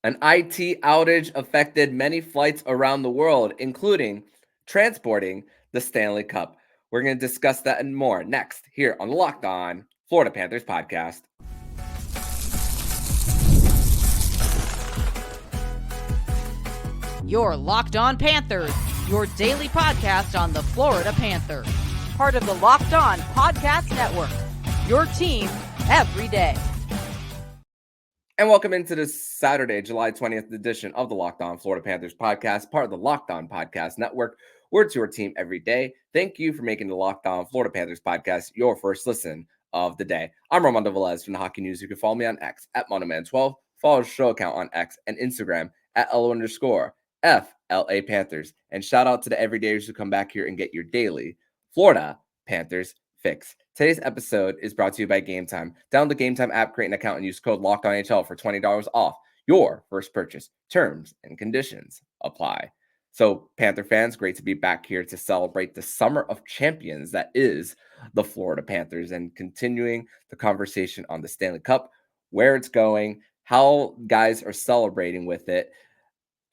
An IT outage affected many flights around the world, including transporting the Stanley Cup. We're going to discuss that and more next here on the Locked On Florida Panthers podcast. You're Locked On Panthers, your daily podcast on the Florida Panthers. Part of the Locked On Podcast Network, your team every day. And welcome into this Saturday, July 20th edition of the Locked On Florida Panthers podcast, part of the Locked On Podcast Network. We're to your team every day. Thank you for making the Locked On Florida Panthers podcast your first listen of the day. I'm Armando Velez from the Hockey News. You can follow me on X at Monoman12. Follow the show account on X and Instagram at @LO_FLA Panthers. And shout out to the everydayers who come back here and get your daily Florida Panthers fix. Today's episode is brought to you by Game Time. Download the Game Time app, create an account, and use code LOCKEDONHL for $20 off your first purchase. Terms and conditions apply. So, Panther fans, great to be back here to celebrate the Summer of Champions that is the Florida Panthers, and continuing the conversation on the Stanley Cup, where it's going, how guys are celebrating with it,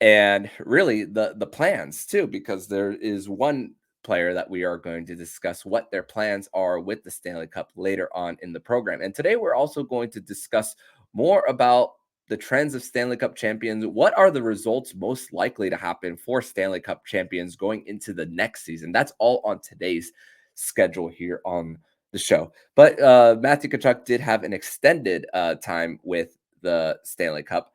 and really the plans too, because there is one player that we are going to discuss what their plans are with the Stanley Cup later on in the program. And today we're also going to discuss more about the trends of Stanley Cup champions. What are the results most likely to happen for Stanley Cup champions going into the next season? That's all on today's schedule here on the show. But Matthew Tkachuk did have an extended time with the Stanley Cup,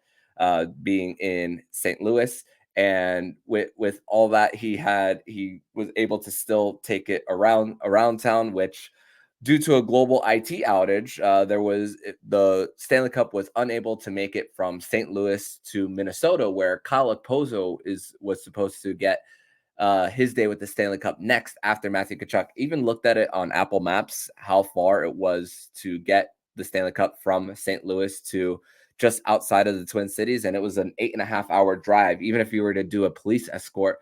being in St. Louis. And with all that he was able to still take it around town, which due to a global IT outage, the Stanley Cup was unable to make it from St. Louis to Minnesota, where Kyle Okposo was supposed to get his day with the Stanley Cup next after Matthew Tkachuk. Even looked at it on Apple Maps, how far it was to get the Stanley Cup from St. Louis to just outside of the Twin Cities, and it was an 8.5-hour drive. Even if you were to do a police escort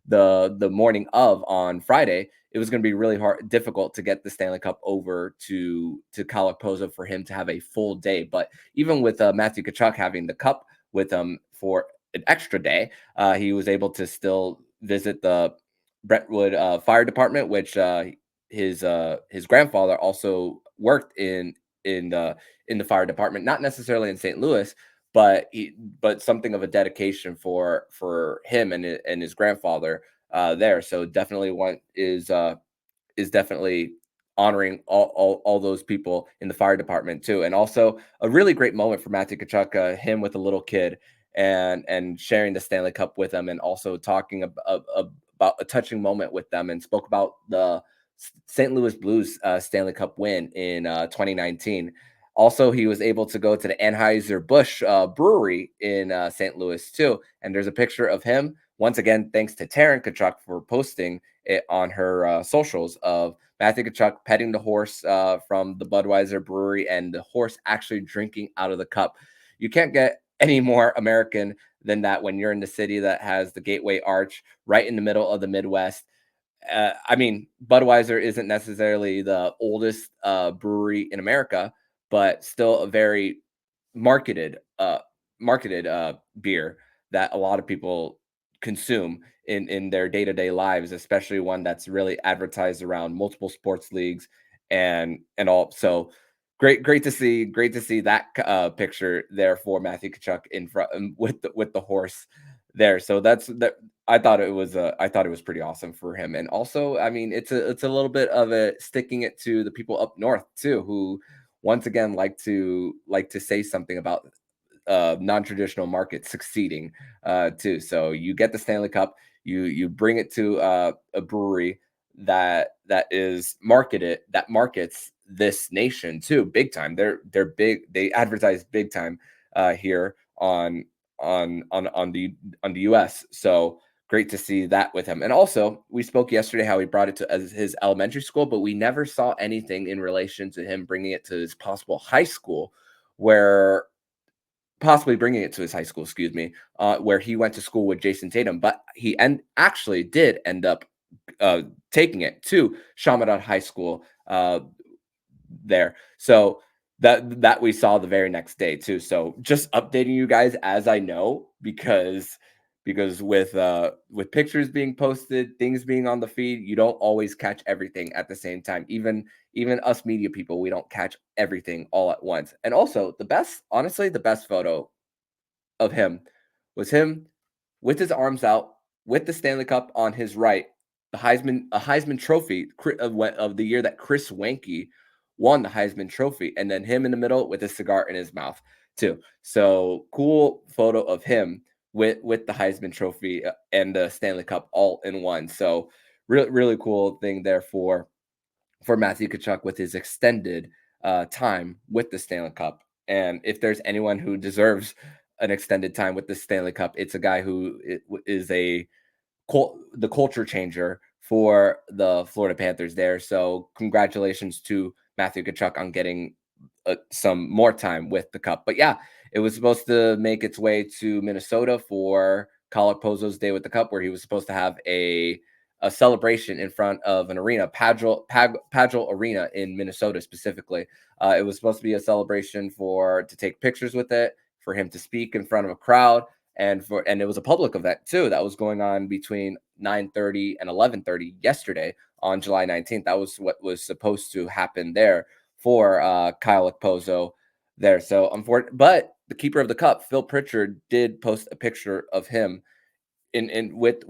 the morning of on Friday, it was going to be really difficult to get the Stanley Cup over to Kyle Okposo for him to have a full day. But even with Matthew Tkachuk having the cup with him for an extra day, he was able to still visit the Brentwood Fire Department, which his grandfather also worked in the fire department, not necessarily in St. Louis, but something of a dedication for him and his grandfather there. So definitely one is definitely honoring all those people in the fire department too. And also a really great moment for Matthew Tkachuk, him with a little kid and sharing the Stanley Cup with them, and also talking about a touching moment with them, and spoke about the St. Louis Blues Stanley Cup win in 2019. Also, he was able to go to the Anheuser-Busch brewery in St. Louis too. And there's a picture of him, once again, thanks to Taryn Tkachuk for posting it on her socials, of Matthew Tkachuk petting the horse from the Budweiser brewery, and the horse actually drinking out of the cup. You can't get any more American than that when you're in the city that has the Gateway Arch right in the middle of the Midwest. I mean, Budweiser isn't necessarily the oldest brewery in America, but still a very marketed beer that a lot of people consume in their day-to-day lives, especially one that's really advertised around multiple sports leagues and all. So great to see that picture there for Matthew Tkachuk in front with the horse there. So that's that. I thought it was pretty awesome for him. And also, I mean, it's a little bit of a sticking it to the people up north too, who once again like to say something about non-traditional markets succeeding too. So you get the Stanley Cup, you bring it to a brewery that markets this nation too, big time. They're big. They advertise big time here on the US. So great to see that with him. And also, we spoke yesterday how he brought it to his elementary school, but we never saw anything in relation to him bringing it to his possible high school, where he went to school with Jason Tatum. But he actually did end up taking it to Chaminade High School there. So that we saw the very next day too. So just updating you guys as I know, because with pictures being posted, things being on the feed, you don't always catch everything at the same time. Even us media people, we don't catch everything all at once. And also honestly, the best photo of him was him with his arms out, with the Stanley Cup on his right, a Heisman Trophy of the year that Chris Wanke won the Heisman Trophy, and then him in the middle with a cigar in his mouth too. So cool photo of him with the Heisman Trophy and the Stanley Cup all in one. So really cool thing there for Matthew Tkachuk with his extended time with the Stanley Cup. And if there's anyone who deserves an extended time with the Stanley Cup, it's a guy who is the culture changer for the Florida Panthers there. So congratulations to Matthew Tkachuk on getting some more time with the cup. But yeah, it was supposed to make its way to Minnesota for Kyle Okposo's Day with the Cup, where he was supposed to have a celebration in front of an arena, Padgel Arena in Minnesota specifically. It was supposed to be a celebration to take pictures with it, for him to speak in front of a crowd, and it was a public event too that was going on between 9:30 and 11:30 yesterday on July 19th. That was what was supposed to happen there for Kyle Okposo there. So unfortunately, but the keeper of the cup, Phil Pritchard, did post a picture of him in with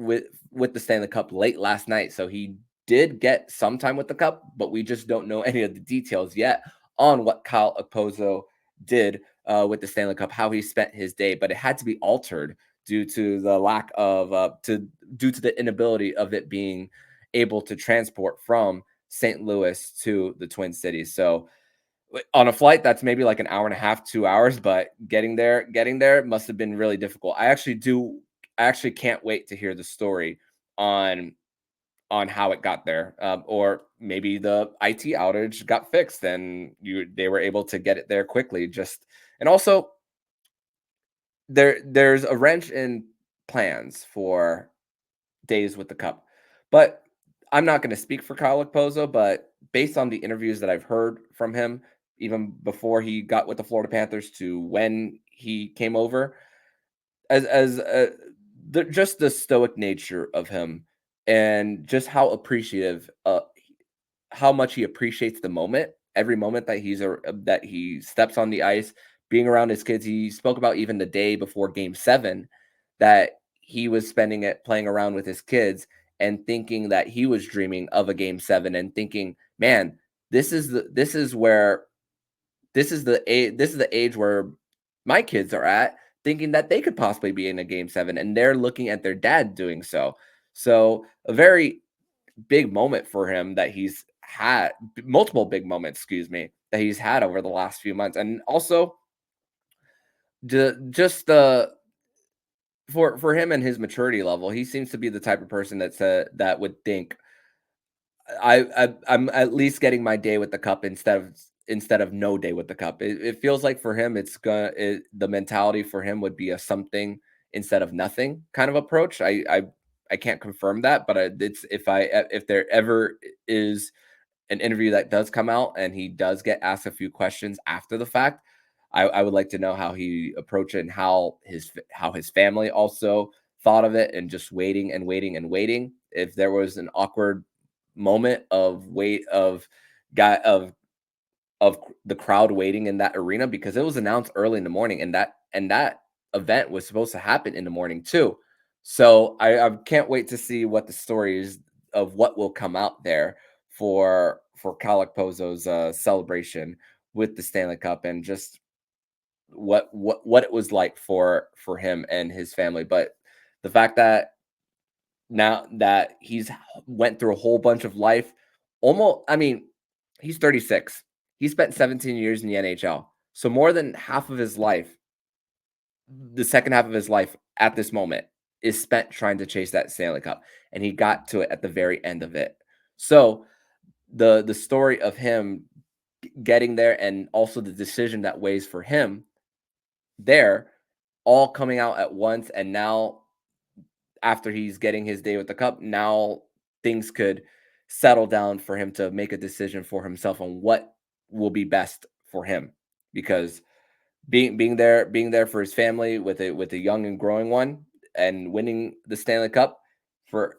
the Stanley Cup late last night. So he did get some time with the cup, but we just don't know any of the details yet on what Kyle Okposo did with the Stanley Cup, how he spent his day. But it had to be altered due to the lack of due to the inability of it being able to transport from St. Louis to the Twin Cities. So on a flight that's maybe like an hour and a half, 2 hours, but getting there must have been really difficult. I actually can't wait to hear the story on how it got there, or maybe the IT outage got fixed and they were able to get it there quickly. And also there's a wrench in plans for days with the cup, but I'm not going to speak for Kyle Okposo, but based on the interviews that I've heard from him, even before he got with the Florida Panthers to when he came over, as just the stoic nature of him, and just how much he appreciates the moment, every moment that he steps on the ice, being around his kids. He spoke about even the day before Game 7 that he was spending it playing around with his kids and thinking that he was dreaming of a Game 7 and thinking, man, this is the age where my kids are at, thinking that they could possibly be in a Game 7 and they're looking at their dad doing so. So a very big moment for him that he's had, multiple big moments, excuse me, that he's had over the last few months. And also just for him and his maturity level, he seems to be the type of person that would think I'm at least getting my day with the cup instead of no day with the cup. It feels like for him, the mentality for him would be a something instead of nothing kind of approach. I can't confirm that, but it's if there ever is an interview that does come out and he does get asked a few questions after the fact, I would like to know how he approached it and how his family also thought of it, and just waiting and waiting and waiting. If there was an awkward moment of wait of the crowd waiting in that arena, because it was announced early in the morning, and that event was supposed to happen in the morning too. So I can't wait to see what the story is of what will come out there for Kyle Okposo's celebration with the Stanley Cup, and just what it was like for him and his family. But the fact that now that he's went through a whole bunch of life, I mean, he's 36. He spent 17 years in the NHL. So more than half of his life, the second half of his life at this moment, is spent trying to chase that Stanley Cup. And he got to it at the very end of it. So the story of him getting there, and also the decision that weighs for him there, all coming out at once. And now, after he's getting his day with the cup, now things could settle down for him to make a decision for himself on what will be best for him because being there for his family with a young and growing one and winning the Stanley Cup for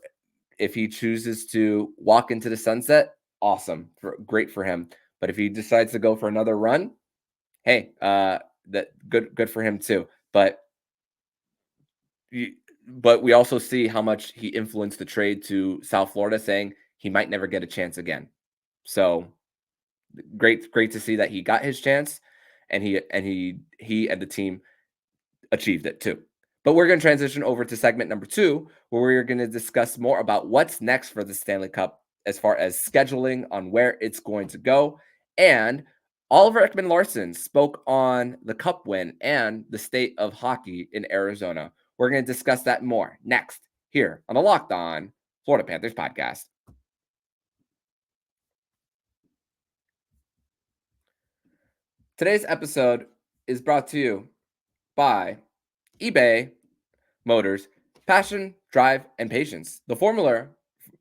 if he chooses to walk into the sunset, awesome, great for him. But if he decides to go for another run, hey, that good for him too. You, but we also see how much he influenced the trade to South Florida, saying he might never get a chance again. So great to see that he got his chance, and he and the team achieved it too. But we're going to transition over to segment number 2, where we're going to discuss more about what's next for the Stanley Cup as far as scheduling on where it's going to go. And Oliver Ekman-Larsson spoke on the Cup win and the state of hockey in Arizona. We're going to discuss that more next here on the Locked On Florida Panthers podcast. Today's episode is brought to you by eBay Motors. Passion, drive, and patience. The formula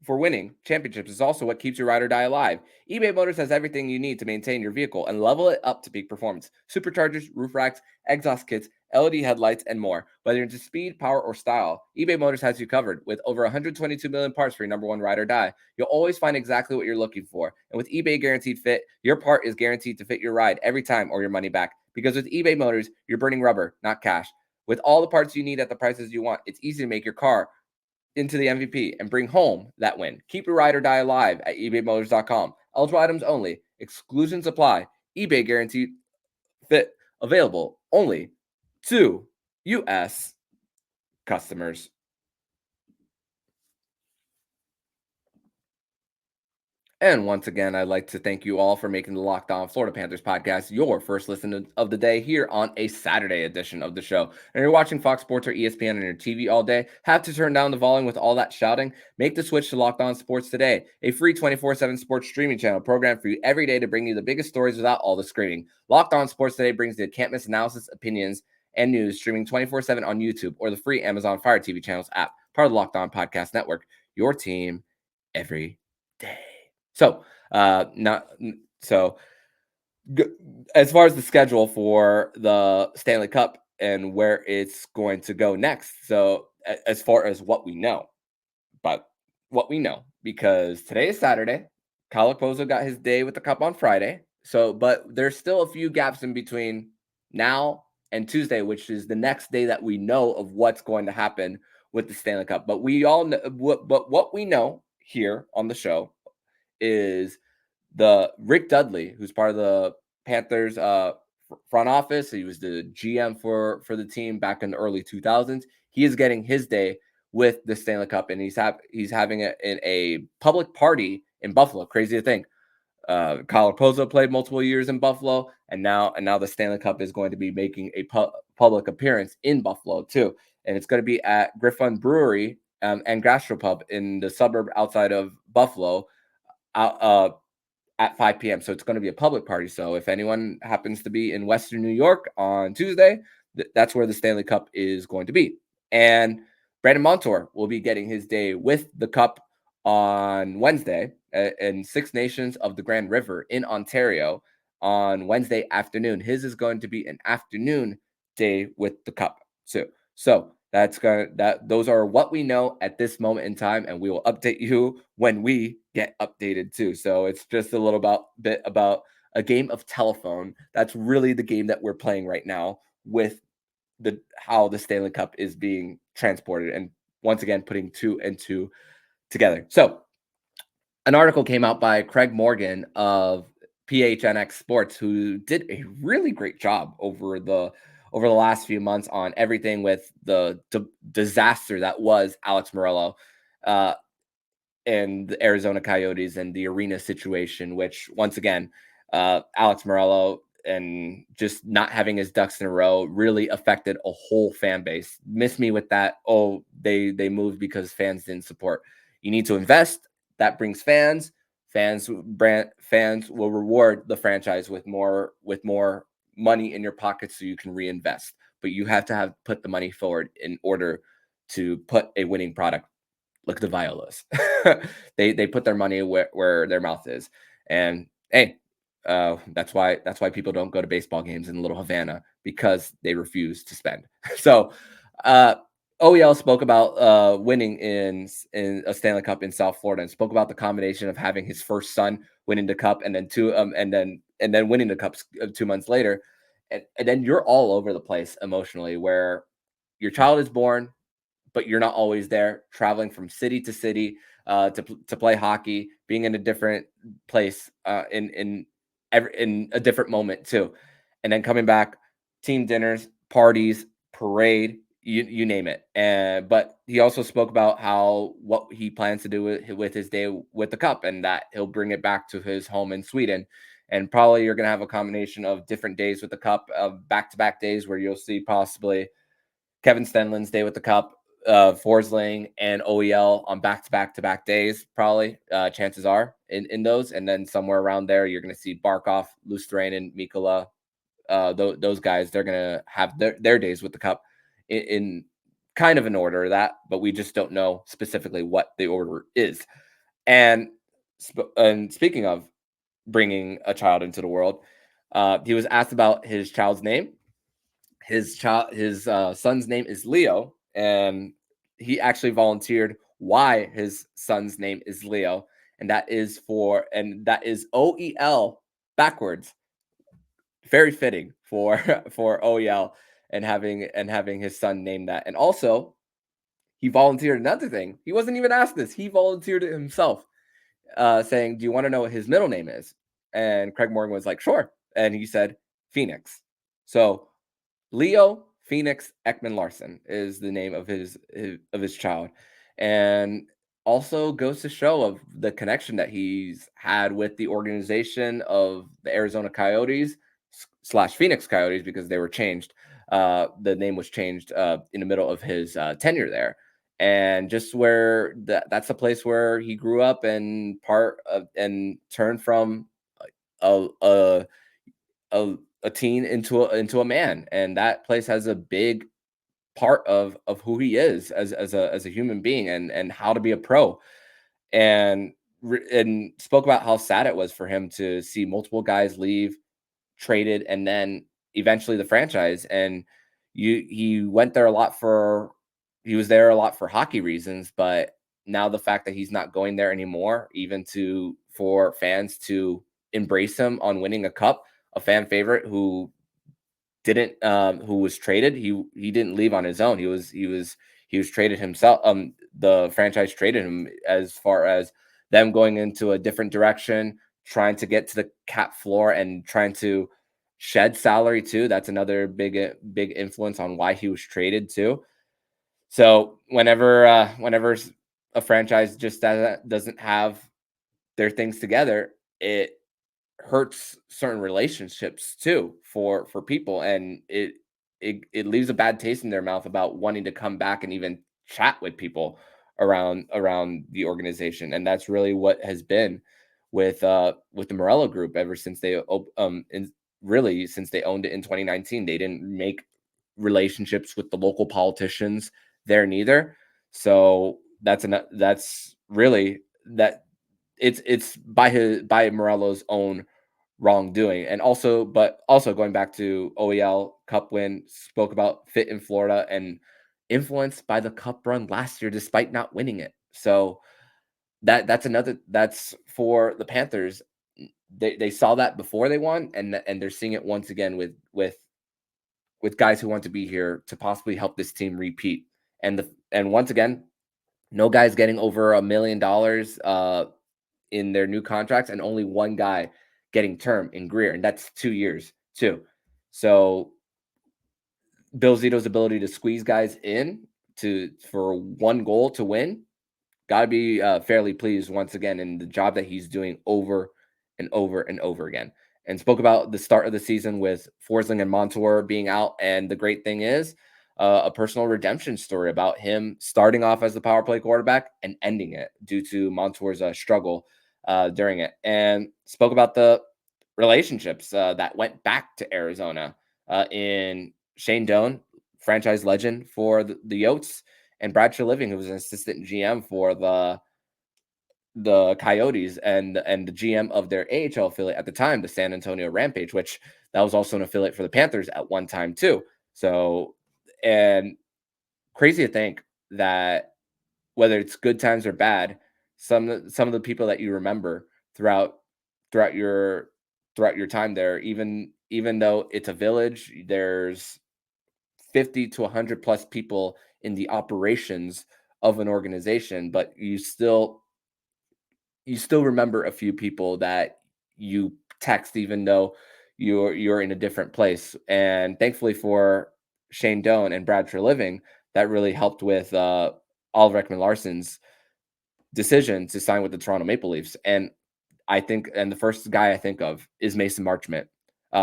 for winning championships is also what keeps your ride or die alive. eBay Motors has everything you need to maintain your vehicle and level it up to peak performance. Superchargers, roof racks, exhaust kits, LED headlights, and more. Whether you're into speed, power, or style, eBay Motors has you covered. With over 122 million parts for your number one ride or die, you'll always find exactly what you're looking for. And with eBay Guaranteed Fit, your part is guaranteed to fit your ride every time or your money back. Because with eBay Motors, you're burning rubber, not cash. With all the parts you need at the prices you want, it's easy to make your car into the MVP and bring home that win. Keep your ride or die alive at ebaymotors.com. Eligible items only. Exclusions apply. eBay Guaranteed Fit available only to U.S. customers. And once again, I'd like to thank you all for making the Locked On Florida Panthers podcast your first listen of the day here on a Saturday edition of the show. And you're watching Fox Sports or ESPN on your TV all day, have to turn down the volume with all that shouting? Make the switch to Locked On Sports today, a free 24/7 sports streaming channel programmed for you every day to bring you the biggest stories without all the screaming. Locked On Sports today brings the can't miss analysis, opinions, and news streaming 24/7 on YouTube or the free Amazon Fire TV channels app, part of the Locked On Podcast Network. Your team every day. So, not so as far as the schedule for the Stanley Cup and where it's going to go next. So, as far as what we know, because today is Saturday, Kyle Okposo got his day with the Cup on Friday. So, but there's still a few gaps in between now and Tuesday, which is the next day that we know of what's going to happen with the Stanley Cup. But we all know, what we know here on the show is the Rick Dudley, who's part of the Panthers front office. He was the GM for the team back in the early 2000s. He is getting his day with the Stanley Cup, and he's having it in a public party in Buffalo. Crazy to think. Kyle Okposo played multiple years in Buffalo, and now the Stanley Cup is going to be making a public appearance in Buffalo too, and it's going to be at Griffon Brewery and Gastropub in the suburb outside of Buffalo. At 5 p.m. So it's going to be a public party. So if anyone happens to be in Western New York on Tuesday, that's where the Stanley Cup is going to be. And Brandon Montour will be getting his day with the Cup on Wednesday in Six Nations of the Grand River in Ontario on Wednesday afternoon. His is going to be an afternoon day with the Cup too. So those are what we know at this moment in time, and we will update you when we get updated too. So it's just a little bit about a game of telephone. That's really the game that we're playing right now with how the Stanley Cup is being transported, and once again putting two and two together. So an article came out by Craig Morgan of PHNX Sports, who did a really great job over the last few months on everything with the disaster that was Alex Morello and the Arizona Coyotes and the arena situation, which once again, Alex Morello and just not having his ducks in a row really affected a whole fan base. Miss me with that. Oh, they moved because fans didn't support. You need to invest. That brings fans. Fans will reward the franchise with more money in your pocket so you can reinvest. But you have to put the money forward in order to put a winning product. Look at the Violas. They put their money where their mouth is. And hey, That's why people don't go to baseball games in Little Havana, because they refuse to spend. So OEL spoke about winning in a Stanley Cup in South Florida, and spoke about the combination of having his first son winning the cup, and then winning the cup 2 months later, and then you're all over the place emotionally, where your child is born, but you're not always there, traveling from city to city to play hockey, being in a different place in a different moment too, and then coming back, team dinners, parties, parade, you name it. And but he also spoke about what he plans to do with his day with the cup, and that he'll bring it back to his home in Sweden. And probably you're going to have a combination of different days with the cup, of back-to-back days, where you'll see possibly Kevin Stenlund's day with the cup, Forsling and OEL on back-to-back days, probably, chances are, in those. And then somewhere around there, you're going to see Barkov, Lustrainen, Mikkola, those guys. They're going to have their days with the cup in kind of an order of that, but we just don't know specifically what the order is. And speaking of bringing a child into the world, he was asked about his child's name. His son's name is Leo, and he actually volunteered why his son's name is Leo, and that is OEL backwards. Very fitting for for OEL, and having his son name that. And also, he volunteered another thing. He wasn't even asked this. He volunteered it himself, saying, "Do you want to know what his middle name is?" And Craig Morgan was like, "Sure." And he said, "Phoenix." So Leo Phoenix Ekman-Larsson is the name of his child, and also goes to show of the connection that he's had with the organization of the Arizona Coyotes / Phoenix Coyotes, because they were changed. The name was changed in the middle of his tenure there, and just where that's a place where he grew up, and and turned from a a teen into a man, and that place has a big part of who he is as a human being, and how to be a pro. And and spoke about how sad it was for him to see multiple guys leave, traded, and then eventually the franchise. And he went there a lot for he was there a lot for hockey reasons, but now the fact that he's not going there anymore, even for fans to embrace him on winning a cup, a fan favorite who was traded. He didn't leave on his own. He was traded himself. The franchise traded him, as far as them going into a different direction, trying to get to the cap floor, and trying to shed salary too. That's another big influence on why he was traded too. So whenever a franchise just doesn't have their things together, it hurts certain relationships too for people, and it leaves a bad taste in their mouth about wanting to come back and even chat with people around the organization. And that's really what has been with the Morello group ever since really since they owned it in 2019. They didn't make relationships with the local politicians there neither. So that's really that it's by Morello's own wrongdoing. And also going back to OEL Cup win, spoke about fit in Florida and influenced by the Cup run last year despite not winning it. So that's for the Panthers. They saw that before they won, and they're seeing it once again with guys who want to be here to possibly help this team repeat. And once again, no guys getting over $1 million in their new contracts, and only one guy getting term in Greer, and that's 2 years too. So Bill Zito's ability to squeeze guys in for one goal to win, got to be fairly pleased once again in the job that he's doing over and over and over again. And spoke about the start of the season with Forsling and Montour being out, and the great thing is a personal redemption story about him starting off as the power play quarterback and ending it due to Montour's struggle during it. And spoke about the relationships that went back to Arizona in Shane Doan, franchise legend for the Yotes, and Brad Treliving, who was an assistant GM for the Coyotes and the GM of their AHL affiliate at the time, the San Antonio Rampage, which that was also an affiliate for the Panthers at one time too. So, and crazy to think that whether it's good times or bad, some of the people that you remember throughout throughout your throughout your time there, even though it's a village, there's 50 to 100 plus people in the operations of an organization, but you still remember a few people that you text even though you're in a different place. And thankfully for Shane Doan and Brad Living, that really helped with Oliver Ekman-Larsson's decision to sign with the Toronto Maple Leafs. And the first guy I think of is Mason Marchment.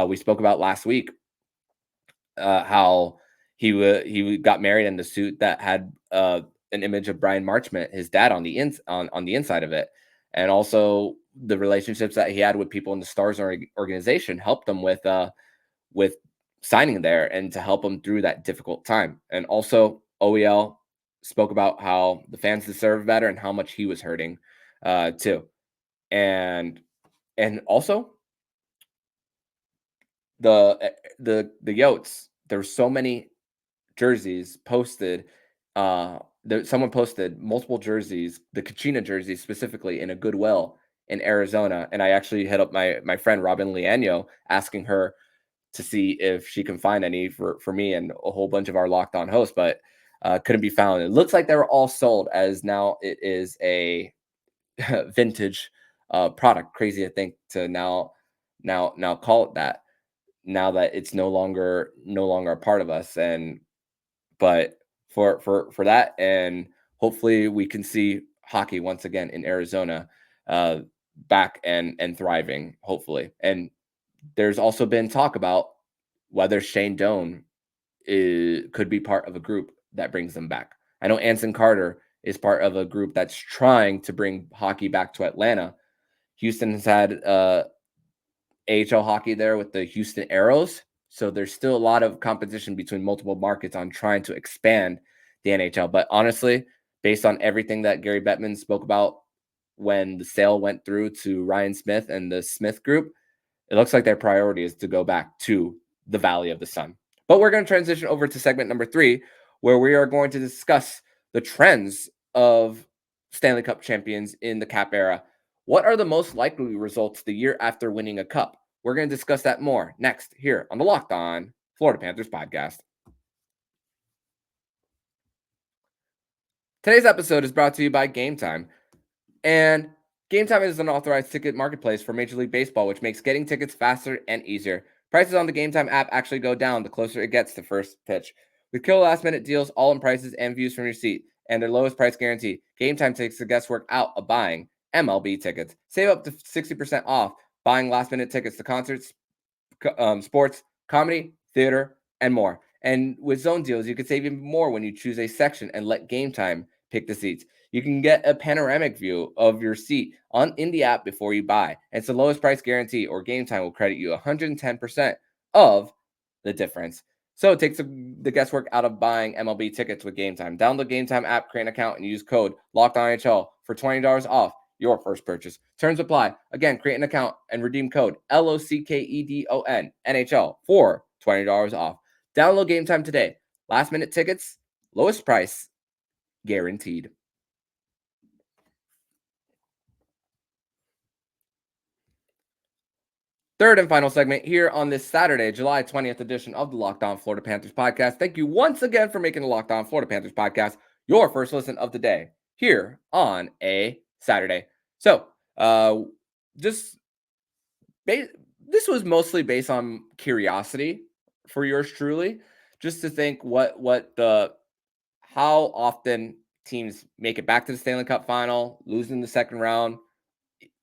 We spoke about last week how he got married in the suit that had an image of Brian Marchment, his dad, on on the inside of it, and also the relationships that he had with people in the Stars organization helped him with signing there and to help him through that difficult time. And also OEL spoke about how the fans deserve better and how much he was hurting too. And also the Yotes. There's so many jerseys posted. Someone posted multiple jerseys, the Kachina jerseys specifically, in a Goodwill in Arizona, and I actually hit up my friend Robin Liano asking her to see if she can find any for me and a whole bunch of our Locked On hosts, but couldn't be found. It looks like they were all sold, as now it is a vintage product. Crazy to think to now call it that, now that it's no longer a part of us. And but for that, and hopefully we can see hockey once again in Arizona uh back and thriving, hopefully. And there's also been talk about whether Shane Doan could be part of a group that brings them back. I know Anson Carter is part of a group that's trying to bring hockey back to Atlanta. Houston has had AHL hockey there with the Houston Arrows. So there's still a lot of competition between multiple markets on trying to expand the NHL. But honestly, based on everything that Gary Bettman spoke about when the sale went through to Ryan Smith and the Smith Group, it looks like their priority is to go back to the Valley of the Sun. But we're going to transition over to segment number 3, where we are going to discuss the trends of Stanley Cup champions in the Cap era. What are the most likely results the year after winning a cup? We're going to discuss that more next here on the Locked On Florida Panthers podcast. Today's episode is brought to you by Game Time. And Game Time is an authorized ticket marketplace for Major League Baseball, which makes getting tickets faster and easier. Prices on the Game Time app actually go down the closer it gets to first pitch. With killer last-minute deals, all in prices and views from your seat, and their lowest price guarantee, Game Time takes the guesswork out of buying MLB tickets. Save up to 60% off buying last-minute tickets to concerts, sports, comedy, theater, and more. And with zone deals, you can save even more when you choose a section and let Game Time pick the seats. You can get a panoramic view of your seat in the app before you buy. It's the lowest price guarantee, or Game Time will credit you 110% of the difference. So it takes the guesswork out of buying MLB tickets with Game Time. Download Game Time app, create an account, and use code LOCKEDONNHL for $20 off your first purchase. Terms apply. Again, create an account and redeem code LOCKEDON NHL for $20 off. Download Game Time today. Last minute tickets, lowest price guaranteed. Third and final segment here on this Saturday, July 20th edition of the Locked On Florida Panthers podcast. Thank you once again for making the Locked On Florida Panthers podcast your first listen of the day here on a Saturday. So, this was mostly based on curiosity for yours truly, just to think how often teams make it back to the Stanley Cup final, lose in the second round,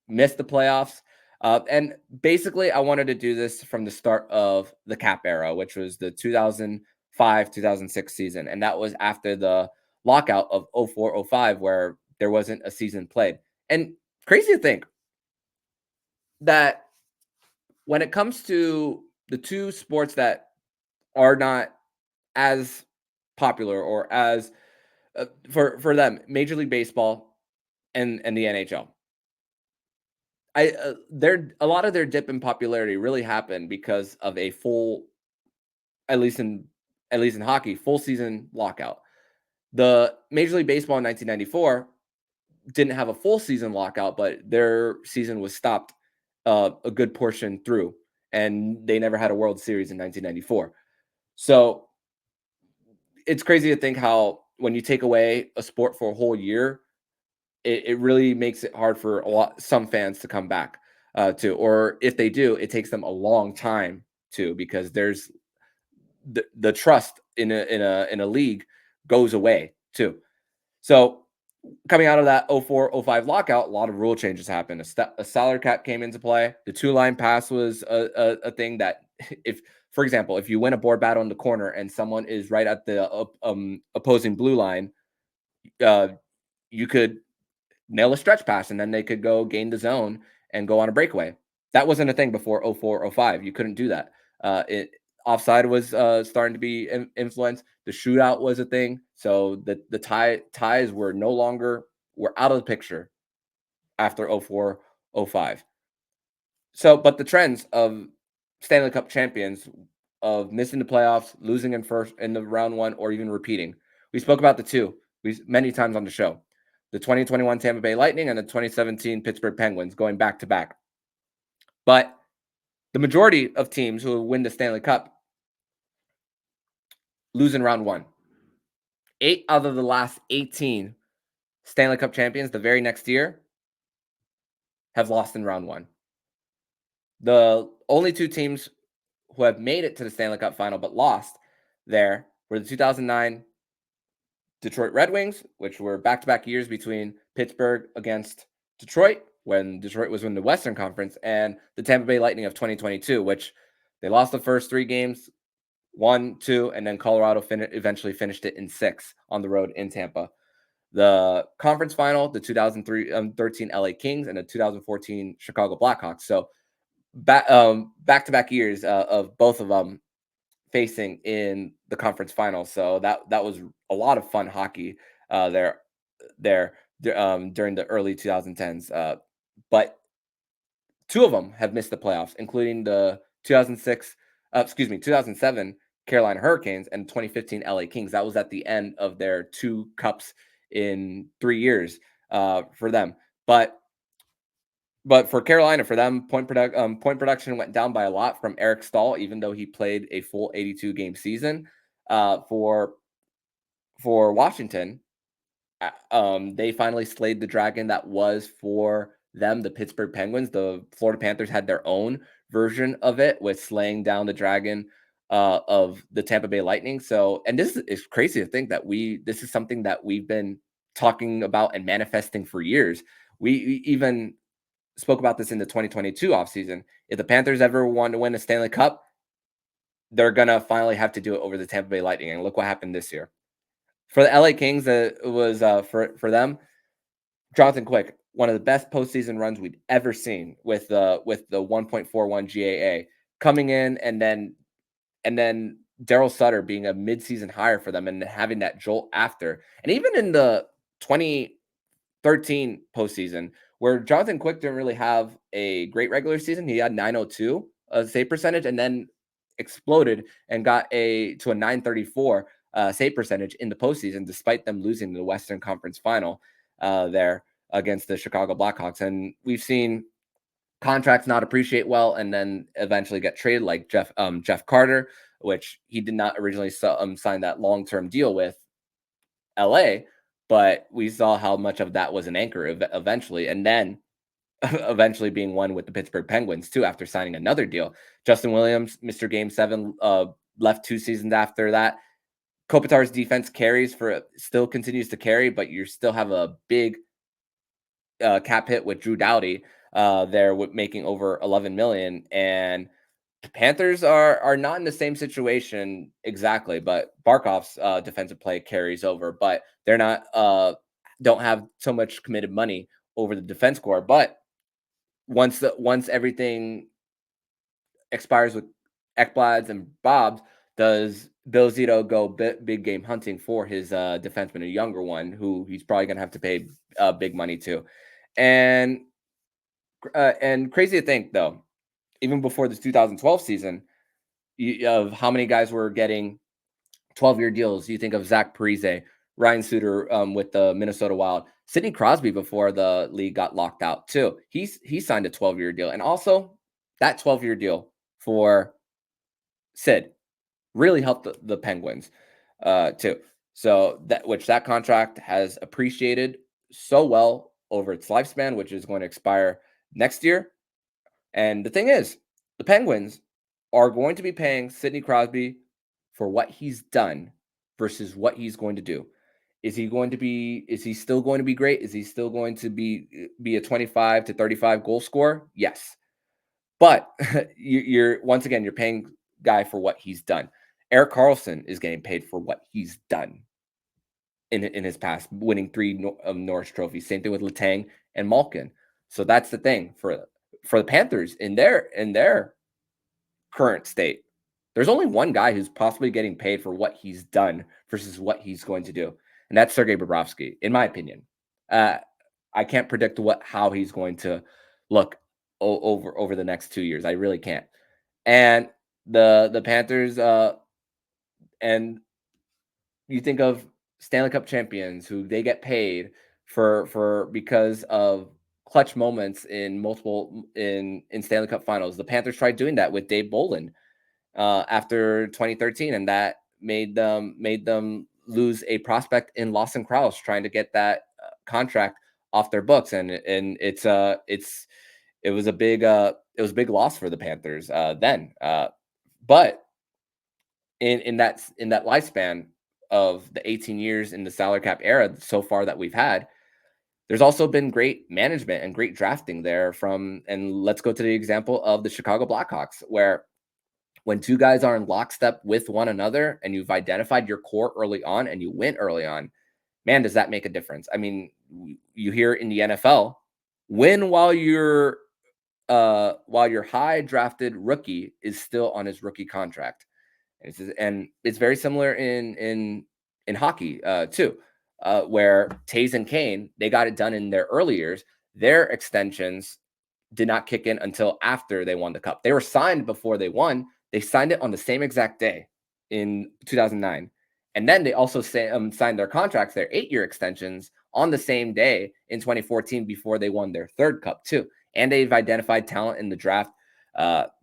miss the playoffs. And basically, I wanted to do this from the start of the Cap era, which was the 2005-2006 season. And that was after the lockout of 04-05, where there wasn't a season played. And crazy to think that when it comes to the two sports that are not as popular or as for them, Major League Baseball and the NHL, a lot of their dip in popularity really happened because of a full, at least in hockey, full season lockout. The Major League Baseball in 1994 didn't have a full season lockout, but their season was stopped a good portion through, and they never had a World Series in 1994. So it's crazy to think how when you take away a sport for a whole year, it really makes it hard for some fans to come back to, or if they do, it takes them a long time to, because there's the trust in a league goes away too. So coming out of that 04-05 lockout, a lot of rule changes happened. A salary cap came into play. The 2-line pass was a thing that, if, for example, if you win a board battle in the corner and someone is right at the opposing blue line, you could nail a stretch pass and then they could go gain the zone and go on a breakaway. That wasn't a thing before 04-05. You couldn't do that. Offside was starting to be influenced. The shootout was a thing. So the ties were no longer, were out of the picture after 04-05. So, but the trends of Stanley Cup champions, of missing the playoffs, losing in the round one, or even repeating. We spoke about the two many times on the show. The 2021 Tampa Bay Lightning and the 2017 Pittsburgh Penguins going back to back. But the majority of teams who win the Stanley Cup lose in round one. 8 out of the last 18 Stanley Cup champions the very next year have lost in round one. The only 2 teams who have made it to the Stanley Cup final but lost there were the 2009 Detroit Red Wings, which were back-to-back years between Pittsburgh against Detroit, when Detroit was in the Western Conference, and the Tampa Bay Lightning of 2022, which they lost the first 3 games, 1, 2, and then Colorado eventually finished it in 6 on the road in Tampa. The conference final, the 2013 LA Kings and the 2014 Chicago Blackhawks. So back-to-back years of both of them facing in the conference final. So that was a lot of fun hockey there during the early 2010s. But 2 of them have missed the playoffs, including the 2007 Carolina Hurricanes and 2015 LA Kings. That was at the end of their 2 cups in 3 years for them. But for Carolina, for them, point production went down by a lot from Eric Stahl, even though he played a full 82 game season. For Washington, they finally slayed the dragon that was for them, the Pittsburgh Penguins. The Florida Panthers had their own version of it with slaying down the dragon of the Tampa Bay Lightning. So, and this is crazy to think that this is something that we've been talking about and manifesting for years. We even spoke about this in the 2022 offseason. If the Panthers ever want to win a Stanley Cup, they're going to finally have to do it over the Tampa Bay Lightning. And look what happened this year. For the LA Kings, it was for them, Jonathan Quick, one of the best postseason runs we'd ever seen with the 1.41 GAA coming in, and then Daryl Sutter being a midseason hire for them and having that jolt after. And even in the 2013 postseason, where Jonathan Quick didn't really have a great regular season, he had 902 save percentage, and then exploded and got to a 934 save percentage in the postseason, despite them losing the Western Conference Final there against the Chicago Blackhawks. And we've seen contracts not appreciate well and then eventually get traded, like Jeff Carter, which he did not originally sign that long-term deal with LA, but we saw how much of that was an anchor eventually, and then eventually being one with the Pittsburgh Penguins too after signing another deal. Justin Williams, Mr. Game 7, left 2 seasons after that. Kopitar's defense still continues to carry, but you still have a big cap hit with Drew Doughty there, with making over $11 million, and the Panthers are not in the same situation exactly, but Barkov's defensive play carries over, but they're not don't have so much committed money over the defense core. But once everything expires with Ekblads and Bobs, does Bill Zito go big game hunting for his defenseman, a younger one who he's probably going to have to pay big money to? And And crazy to think, though, even before the 2012 season, of how many guys were getting 12-year deals. You think of Zach Parise, Ryan Suter with the Minnesota Wild, Sidney Crosby before the league got locked out too. He signed a 12-year deal, and also that 12-year deal for Sid really helped the Penguins too. So that contract has appreciated so well over its lifespan, which is going to expire next year. And the thing is, the Penguins are going to be paying Sidney Crosby for what he's done versus what he's going to do. Is he still going to be great? Is he still going to be a 25 to 35 goal scorer? Yes. But you're once again, you're paying guy for what he's done. Erik Karlsson is getting paid for what he's done in his past, winning 3 Norris trophies. Same thing with Letang and Malkin. So that's the thing for the Panthers in their current state. There's only one guy who's possibly getting paid for what he's done versus what he's going to do, and that's Sergei Bobrovsky, in my opinion. I can't predict how he's going to look over the next 2 years. I really can't. And the Panthers, and you think of Stanley Cup champions who they get paid for because of clutch moments in multiple in Stanley Cup finals. The Panthers tried doing that with Dave Bolland after 2013, and that made them lose a prospect in Lawson Krause, trying to get that contract off their books, and it was a big loss for the Panthers then. But in that lifespan of the 18 years in the salary cap era so far that we've had, there's also been great management and great drafting there and let's go to the example of the Chicago Blackhawks, where when two guys are in lockstep with one another and you've identified your core early on and you win early on, man, does that make a difference. I mean, you hear in the NFL, win while your high drafted rookie is still on his rookie contract. And it's very similar in hockey too, where Taves and Kane, they got it done in their early years. Their extensions did not kick in until after they won the cup. They were signed before they won. They signed it on the same exact day in 2009. And then they also signed their contracts, their 8-year extensions, on the same day in 2014 before they won their third cup too. And they've identified talent in the draft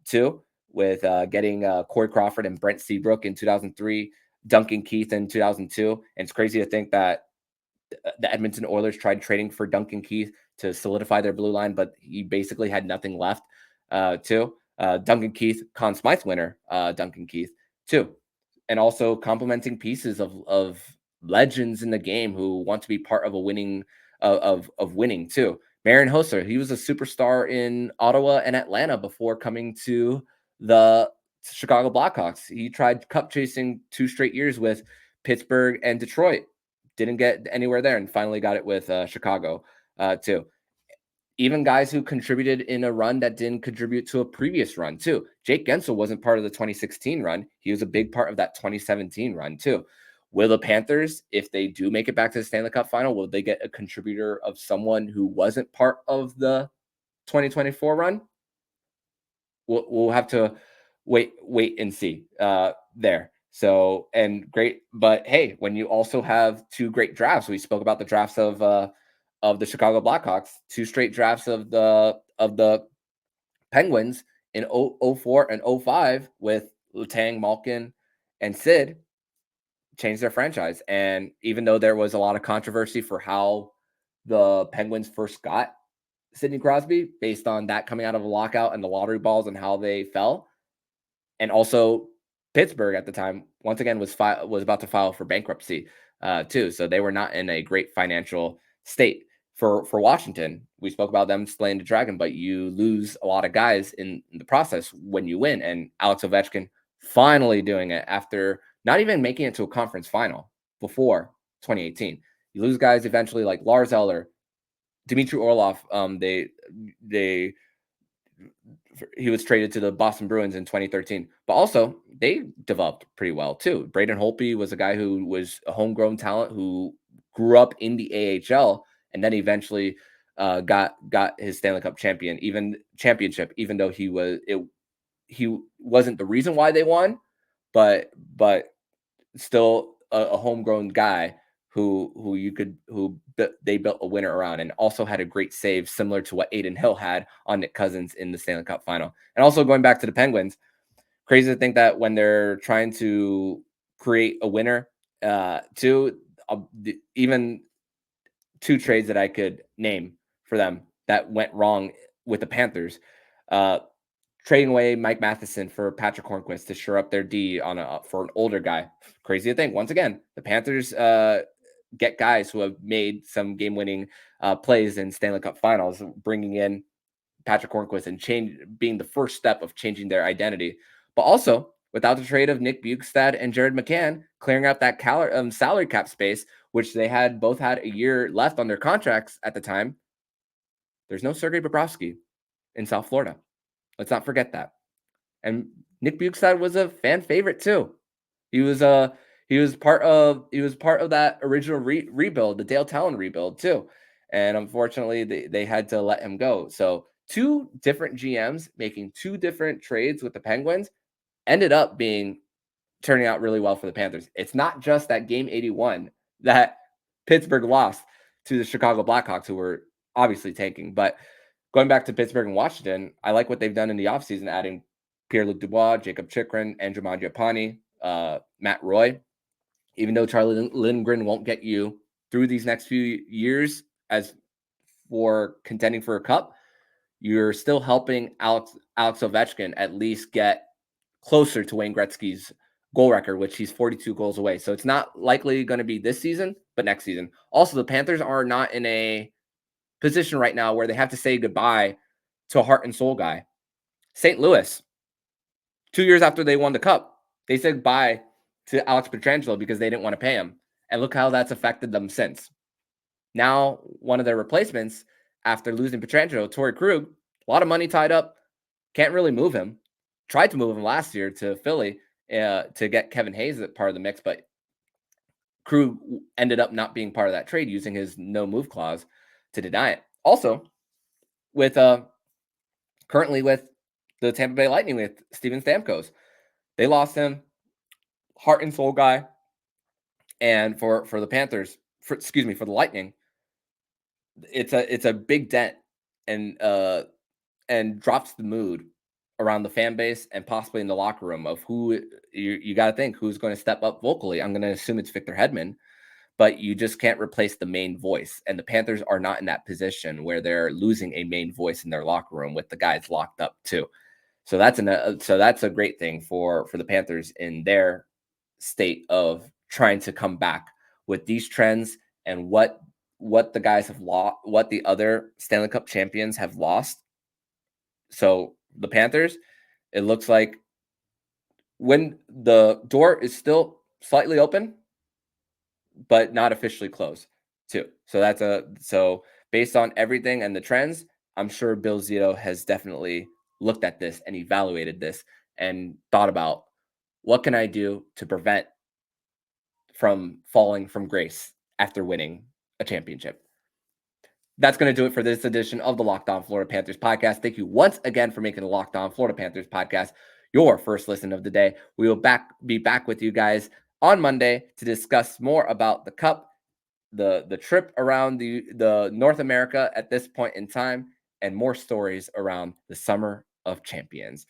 too, with getting Corey Crawford and Brent Seabrook in 2003, Duncan Keith in 2002. And it's crazy to think that the Edmonton Oilers tried trading for Duncan Keith to solidify their blue line, but he basically had nothing left too. Duncan Keith, Conn Smythe winner, Duncan Keith too. And also complementing pieces of legends in the game who want to be part of a winning of winning too. Marian Hossa, he was a superstar in Ottawa and Atlanta before coming to the Chicago Blackhawks. He tried cup chasing 2 straight years with Pittsburgh and Detroit. Didn't get anywhere there, and finally got it with Chicago too. Even guys who contributed in a run that didn't contribute to a previous run too. Jake Gensel wasn't part of the 2016 run. He was a big part of that 2017 run too. Will the Panthers, if they do make it back to the Stanley Cup final, will they get a contributor of someone who wasn't part of the 2024 run? We'll have to wait and see there. So, and great, but hey, when you also have 2 great drafts, we spoke about the drafts of the Chicago Blackhawks, 2 straight drafts of the Penguins in 04 and 05 with Letang, Malkin, and Sid, changed their franchise. And even though there was a lot of controversy for how the Penguins first got Sidney Crosby, based on that coming out of a lockout and the lottery balls and how they fell, and also Pittsburgh at the time once again was about to file for bankruptcy too, so they were not in a great financial state. For Washington, we spoke about them slaying the dragon, but you lose a lot of guys in the process when you win. And Alex Ovechkin finally doing it after not even making it to a conference final before 2018. You lose guys eventually like Lars Eller, Dmitry Orlov. He was traded to the Boston Bruins in 2013, but also they developed pretty well too. Braden Holtby was a guy who was a homegrown talent who grew up in the AHL and then eventually got his Stanley Cup championship, even though he wasn't the reason why they won, but still a homegrown guy who they built a winner around, and also had a great save similar to what Adin Hill had on Nick Cousins in the Stanley Cup final. And also going back to the Penguins, crazy to think that when they're trying to create a winner, even two trades that I could name for them that went wrong with the Panthers, trading away Mike Matheson for Patrick Hornquist to shore up their D for an older guy. Crazy to think. Once again, the Panthers get guys who have made some game-winning plays in Stanley Cup Finals, bringing in Patrick Hornquist and being the first step of changing their identity. But also, without the trade of Nick Bjugstad and Jared McCann, clearing out that salary cap space, which they both had a year left on their contracts at the time, there's no Sergei Bobrovsky in South Florida. Let's not forget that. And Nick Bjugstad was a fan favorite too. He was part of that original rebuild, the Dale Talon rebuild too. And unfortunately, they had to let him go. So two different GMs making two different trades with the Penguins ended up turning out really well for the Panthers. It's not just that game 81 that Pittsburgh lost to the Chicago Blackhawks, who were obviously tanking. But going back to Pittsburgh and Washington, I like what they've done in the offseason, adding Pierre-Luc Dubois, Jacob Chikrin, Andrew Mangiapane, Matt Roy. Even though Charlie Lindgren won't get you through these next few years as for contending for a cup, you're still helping Alex Ovechkin at least get closer to Wayne Gretzky's goal record, which he's 42 goals away. So it's not likely going to be this season, but next season. Also, the Panthers are not in a position right now where they have to say goodbye to a heart and soul guy. St. Louis, 2 years after they won the cup, they said goodbye to Alex Pietrangelo because they didn't want to pay him. And look how that's affected them since. Now, one of their replacements, after losing Pietrangelo, Torrey Krug, a lot of money tied up, can't really move him. Tried to move him last year to Philly to get Kevin Hayes as part of the mix, but Krug ended up not being part of that trade, using his no move clause to deny it. Also, currently with the Tampa Bay Lightning with Steven Stamkos, they lost him, heart and soul guy. And for the Panthers, for the Lightning, it's a big dent and drops the mood around the fan base and possibly in the locker room of who you got to think who's going to step up vocally. I'm going to assume it's Victor Hedman, but you just can't replace the main voice. And the Panthers are not in that position where they're losing a main voice in their locker room with the guys locked up too. So that's a great thing for the Panthers in their state of trying to come back with these trends and what the guys have lost, what the other Stanley Cup champions have lost. So the Panthers, it looks like when the door is still slightly open, but not officially closed too. So based on everything and the trends, I'm sure Bill Zito has definitely looked at this and evaluated this and thought about what can I do to prevent from falling from grace after winning a championship. That's going to do it for this edition of the Locked On Florida Panthers podcast. Thank you once again for making the Locked On Florida Panthers podcast your first listen of the day. We will be back with you guys on Monday to discuss more about the Cup, the trip around the North America at this point in time, and more stories around the Summer of Champions.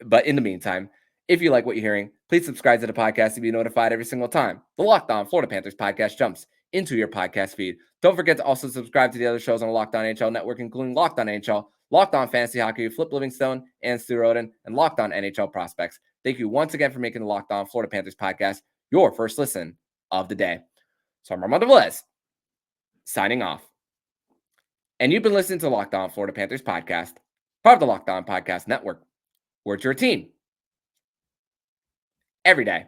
But in the meantime, if you like what you're hearing, please subscribe to the podcast to be notified every single time the Locked On Florida Panthers podcast jumps into your podcast feed. Don't forget to also subscribe to the other shows on the Locked On NHL network, including Locked On NHL, Locked On Fantasy Hockey, Flip Livingstone and Stu Roden, and Locked On NHL Prospects. Thank you once again for making the Locked On Florida Panthers podcast your first listen of the day. So I'm Armando Velez, signing off. And you've been listening to Locked On Florida Panthers podcast, part of the Locked On Podcast Network, where it's your team every day.